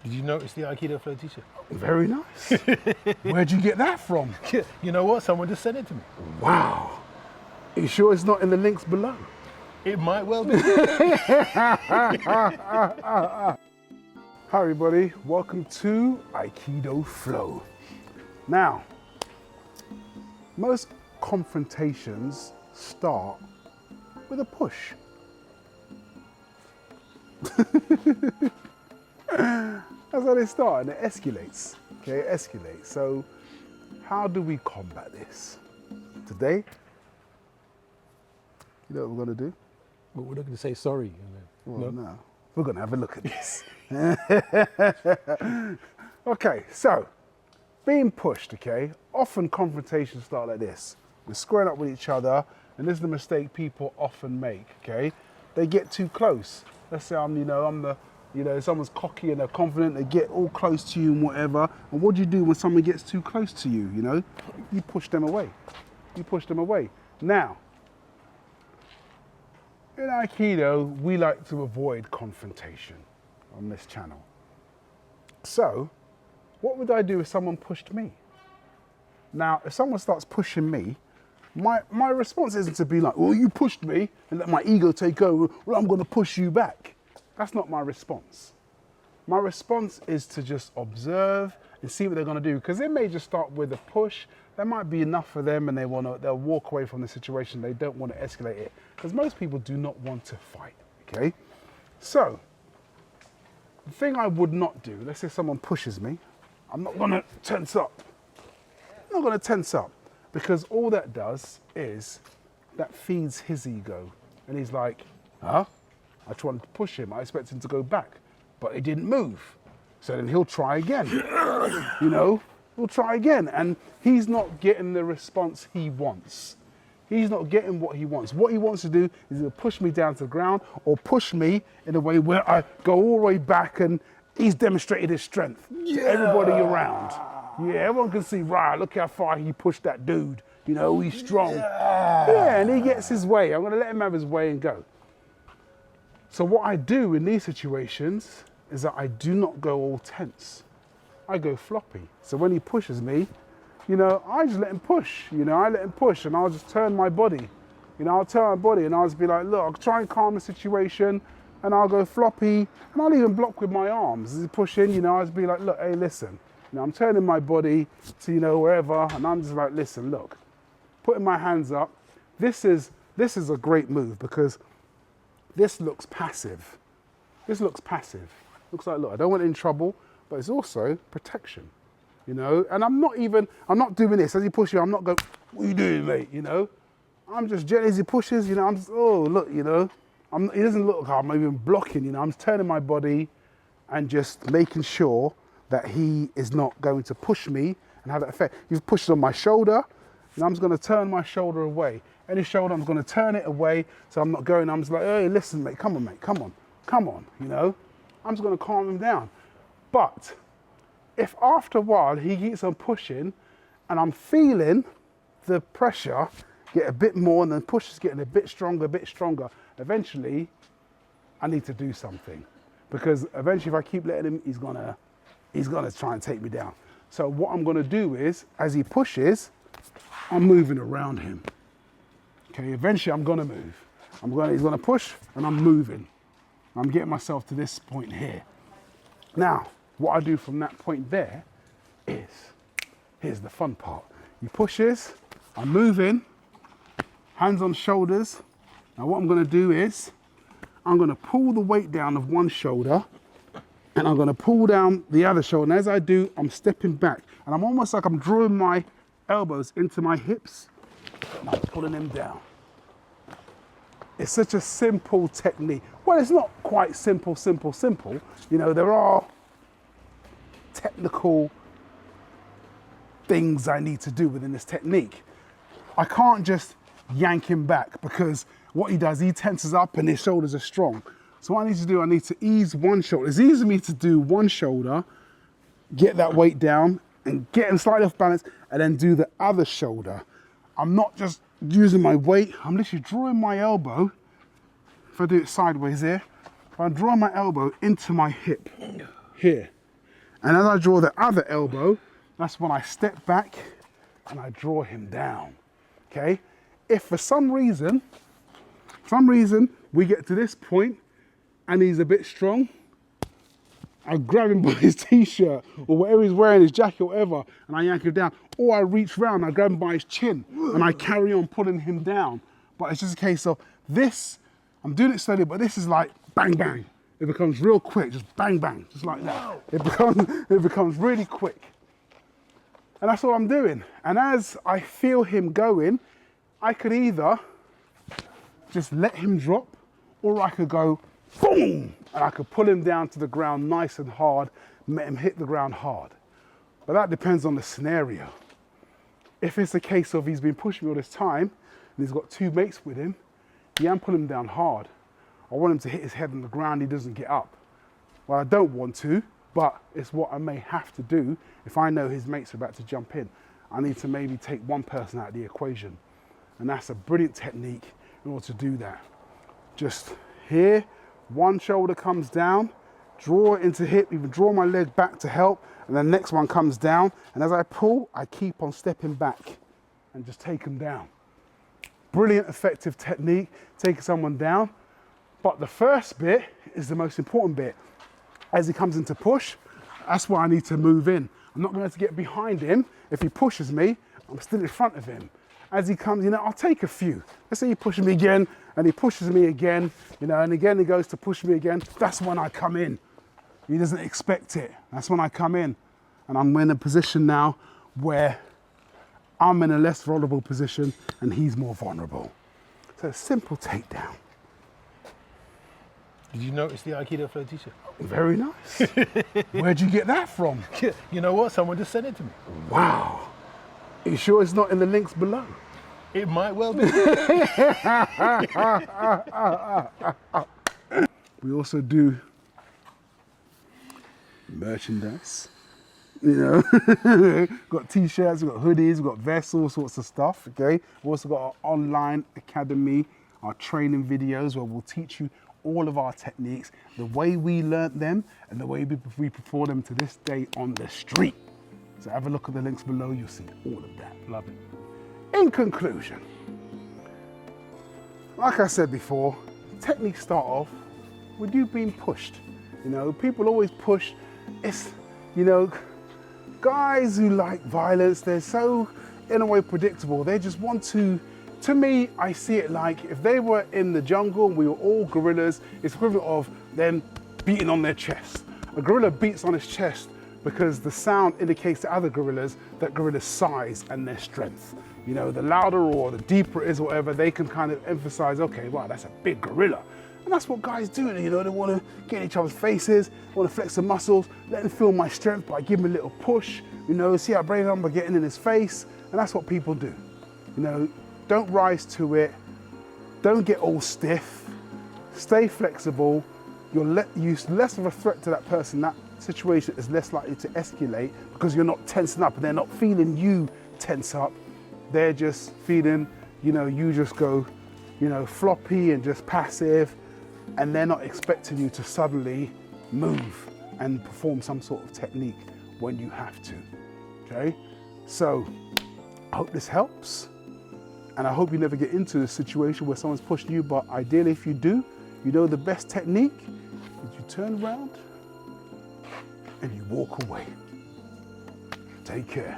Did you notice the Aikidoflow t-shirt? Very nice. Where'd you get that from? You know what? Someone just sent it to me. Wow. Are you sure it's not in the links below? It might well be. Hi everybody, welcome to Aikidoflow. Now, most confrontations start with a push. That's how they start, and it escalates. Okay, it escalates. So, how do we combat this? Today, you know what we're going to do? But we're not going to say sorry. Well, no. We're going to have a look at this. Okay, so, being pushed, okay? Often confrontations start like this. We're squaring up with each other, and this is the mistake people often make, okay? They get too close. Let's say someone's cocky and they're confident, they get all close to you and whatever. And what do you do when someone gets too close to you, you know? You push them away. You push them away. Now, in Aikido, we like to avoid confrontation on this channel. So, what would I do if someone pushed me? Now, if someone starts pushing me, my response isn't to be like, well, you pushed me, and let my ego take over, well, I'm going to push you back. That's not my response. My response is to just observe and see what they're going to do, because they may just start with a push. That might be enough for them, and they'll walk away from the situation. They don't want to escalate it, because most people do not want to fight, okay? So, the thing I would not do, let's say someone pushes me, I'm not going to tense up. I'm not going to tense up, because all that does is that feeds his ego. And he's like, huh? I tried to push him. I expect him to go back, but he didn't move. So then he'll try again. You know, he'll try again. And he's not getting the response he wants. He's not getting what he wants. What he wants to do is either push me down to the ground or push me in a way where I go all the way back, and he's demonstrated his strength. Yeah. Everybody around. Yeah, everyone can see, right, look how far he pushed that dude. You know, he's strong. Yeah, and he gets his way. I'm going to let him have his way and go. So what I do in these situations is that I do not go all tense. I go floppy. So when he pushes me, you know, I just let him push. You know, I let him push, and I'll just turn my body. You know, I'll turn my body, and I'll just be like, look, I'll try and calm the situation, and I'll go floppy, and I'll even block with my arms. As he's pushing, you know, I'll just be like, look, hey, listen. You know, I'm turning my body to, you know, wherever, and I'm just like, listen, look, putting my hands up. This is a great move, because this looks passive. This looks passive. Looks like, look, I don't want in trouble, but it's also protection, you know? And I'm not doing this. As he pushes, I'm not going, what are you doing, mate, you know? I'm just gently as he pushes, you know, I'm just, oh, look, you know? He doesn't look like I'm even blocking, you know? I'm just turning my body and just making sure that he is not going to push me and have that effect. He's pushed on my shoulder, and I'm just going to turn my shoulder away. Any shoulder, I'm going to turn it away, so I'm not going. I'm just like, hey, listen, mate, come on, you know? I'm just going to calm him down. But if after a while he keeps on pushing, and I'm feeling the pressure get a bit more, and the push is getting a bit stronger, eventually I need to do something. Because eventually if I keep letting him, he's gonna try and take me down. So what I'm gonna do is, as he pushes, I'm moving around him. Okay, eventually I'm gonna move. He's gonna push, and I'm moving. I'm getting myself to this point here. Now, what I do from that point there is, here's the fun part. He pushes, I'm moving, hands on shoulders. Now what I'm gonna do is, I'm gonna pull the weight down of one shoulder, and I'm gonna pull down the other shoulder. And as I do, I'm stepping back. And I'm almost like I'm drawing my elbows into my hips, and I'm pulling them down. It's such a simple technique. Well, it's not quite simple. You know, there are technical things I need to do within this technique. I can't just yank him back, because what he does, he tenses up and his shoulders are strong. So what I need to do, I need to ease one shoulder. It's easy for me to do one shoulder, get that weight down, and get him slightly off balance, and then do the other shoulder. I'm not just using my weight, I'm literally drawing my elbow. If I do it sideways here, I'm drawing my elbow into my hip, here. And as I draw the other elbow, that's when I step back and I draw him down, okay? If for some reason we get to this point and he's a bit strong, I grab him by his t-shirt or whatever he's wearing, his jacket or whatever, and I yank him down. Or I reach round, I grab him by his chin and I carry on pulling him down. But it's just a case of this, I'm doing it slowly, but this is like bang, bang. It becomes real quick, just bang, bang, just like that. It becomes really quick. And that's all I'm doing. And as I feel him going, I could either just let him drop, or I could go boom, and I could pull him down to the ground nice and hard, make him hit the ground hard. But that depends on the scenario. If it's a case of he's been pushing me all this time, and he's got two mates with him, yeah, I'm pulling him down hard. I want him to hit his head on the ground, he doesn't get up. Well, I don't want to, but it's what I may have to do if I know his mates are about to jump in. I need to maybe take one person out of the equation. And that's a brilliant technique in order to do that. Just here, one shoulder comes down, draw it into hip, even draw my leg back to help, and then the next one comes down, and as I pull, I keep on stepping back and just take them down. Brilliant, effective technique, taking someone down. But the first bit is the most important bit. As he comes into push, that's where I need to move in. I'm not going to get behind him. If he pushes me, I'm still in front of him. As he comes, I'll take a few. Let's say he pushes me again, and he pushes me again, and again he goes to push me again. That's when I come in. He doesn't expect it. That's when I come in. And I'm in a position now where I'm in a less vulnerable position, and he's more vulnerable. So a simple takedown. Did you notice the Aikidoflow t-shirt? Very nice. Where'd you get that from? You know what? Someone just sent it to me. Wow. Are you sure it's not in the links below? It might well be. We also do merchandise. Got t-shirts, we've got hoodies, we've got vests, all sorts of stuff, okay? We've also got our online academy, our training videos where we'll teach you all of our techniques, the way we learnt them and the way we perform them to this day on the street. So have a look at the links below, you'll see all of that. Love it. In conclusion, like I said before, techniques start off with you being pushed. People always push. It's, guys who like violence, they're so, in a way, predictable. They just want to me, I see it like if they were in the jungle and we were all gorillas, it's equivalent of them beating on their chest. A gorilla beats on his chest because the sound indicates to other gorillas that gorilla's size and their strength. The louder or the deeper it is or whatever, they can kind of emphasize, okay, wow, that's a big gorilla. And that's what guys do, they want to get in each other's faces, they want to flex the muscles, let them feel my strength by giving me a little push, see how brave I am by getting in his face, and that's what people do. Don't rise to it, don't get all stiff, stay flexible, you're less of a threat to that person, that situation is less likely to escalate because you're not tensing up and they're not feeling you tense up, they're just feeling, you just go, floppy and just passive, and they're not expecting you to suddenly move and perform some sort of technique when you have to, okay? So, I hope this helps, and I hope you never get into a situation where someone's pushing you, but ideally if you do, the best technique is you turn around and you walk away. Take care.